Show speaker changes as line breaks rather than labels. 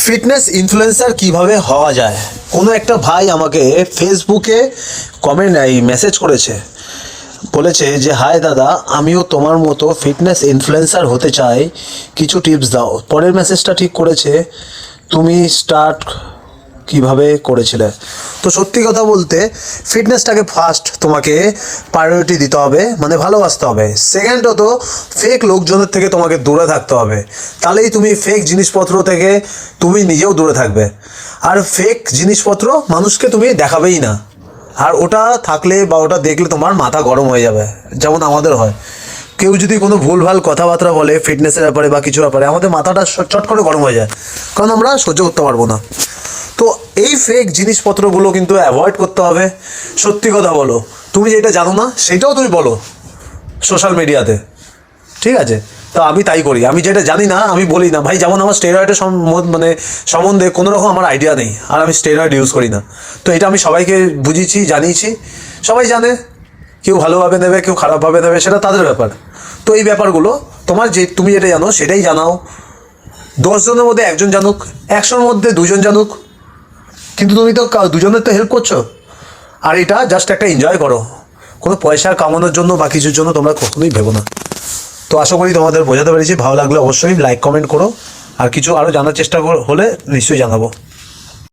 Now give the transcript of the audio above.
Fitness influencer কিভাবে হওয়া যায়। কোনো একটা ভাই আমাকে ফেসবুকে কমেন্ট মেসেজ করেছে, বলেছে যে হাই দাদা, আমিও তোমার মতো ফিটনেস ইনফ্লুয়েন্সার হতে চাই, কিছু টিপস দাও। পরের মেসেজটা ঠিক করেছে, তুমি স্টার্ট কিভাবে করেছিলে। তো সত্যি কথা বলতে ফিটনেসটাকে ফার্স্ট তোমাকে প্রায়োরিটি দিতে হবে, মানে ভালোবাসতে হবে। সেকেন্ডত ফেক লোকজনের থেকে তোমাকে দূরে থাকতে হবে, তাহলেই তুমি ফেক জিনিসপত্র থেকে তুমি নিজেও দূরে থাকবে। আর ফেক জিনিসপত্র মানুষকে তুমি দেখাবেই না, আর ওটা থাকলে বা ওটা দেখলে তোমার মাথা গরম হয়ে যাবে, যেমন আমাদের হয়। কেউ যদি কোনো ভুলভাল কথাবার্তা বলে ফিটনেসের ব্যাপারে বা কিছু ব্যাপারে, আমাদের মাথাটা চট করে গরম হয়ে যায়, কারণ আমরা সহ্য করতে পারবো না। তো এই ফেক জিনিসপত্রগুলো কিন্তু অ্যাভয়েড করতে হবে। সত্যি কথা বলো, তুমি যেটা জানো না সেটাও তুমি বলো সোশ্যাল মিডিয়াতে, ঠিক আছে? তো আমি তাই করি, আমি যেটা জানি না আমি বলি না ভাই। যেমন আমার স্টেরয়েডের মানে সম্বন্ধে কোনো রকম আমার আইডিয়া নেই, আর আমি স্টেরয়েড ইউজ করি না। তো এটা আমি সবাইকে বুঝিয়েছি, জানিয়েছি, সবাই জানে। কেউ ভালোভাবে নেবে, কেউ খারাপভাবে নেবে, সেটা তাদের ব্যাপার। তো এই ব্যাপারগুলো তুমি যেটা জানো সেটাই জানাও। 10 জনের মধ্যে একজন জানুক, 100-র মধ্যে 2জন জানুক, কিন্তু তুমি তো দুজনের তো হেল্প করছো। আর এটা জাস্ট একটা এনজয় করো, কোনো পয়সা কামানোর জন্য বা কিছুর জন্য তোমরা কখনোই ভেবো না। তো আশা করি তোমাদের বোঝাতে পেরেছি। ভালো লাগলে অবশ্যই লাইক কমেন্ট করো, আর কিছু আরও জানার চেষ্টা হলে নিশ্চয়ই জানাবো।